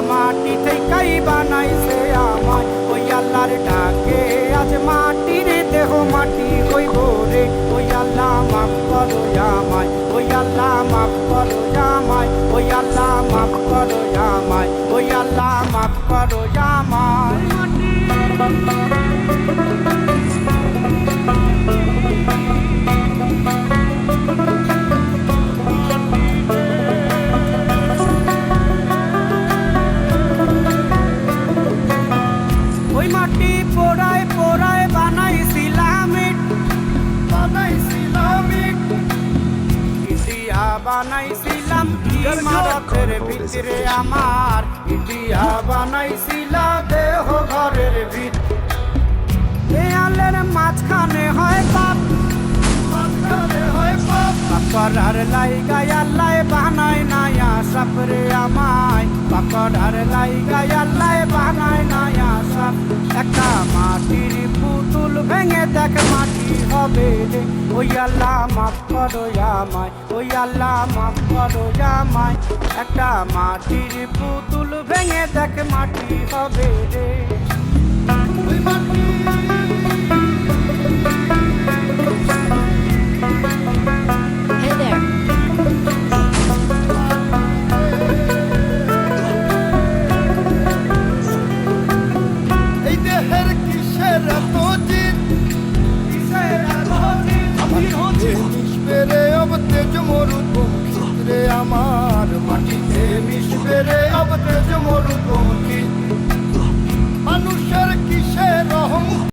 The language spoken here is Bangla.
মাটি থেকেই বানাইছে আমায়। ওই আল্লাহর ডাকে আজ মাটির দেহ মাটি হইব রে। ওই আল্লাহ মাফ করো আমায়, ওই আল্লাহ মাফ করো আমায়, ওই আল্লাহ মাফ করো আমায়, ওই আল্লাহ মাফ করো আমায়। ওই মাটি পোড়ায় পোড়ায় বানাইছিলাম ইট, ইটিয়া বানাইছিলাম ইমারতের ভিতরে আমার, ইটিয়া বানাইছিলা দেহ ঘরের ভিত। দেয়ালের মাঝখানে হয় পাপ, পাকড়ার লাইগায় আল্লাহ বানায় নায়া সাপরে আমায়, পাকড়ার লাইগায় আল্লাহ বানায় নায়া সাপ। একটা মাটির পুতুল ভেঙে দেখ মাটি হবে রে। ওই আল্লাহ মাফ করো আমায়, ওই আল্লাহ মাফ করো আমায়। একটা মাটির পুতুল ভেঙে দেখ মাটি হবে রে। ওই মাটি Hey there. এই দেহের কিসের এত জিদ, মিশবে রে অব তেজ মরুভূমি রে আমার, মাটিতে মিশবে রে অব তেজ মরুভূমি।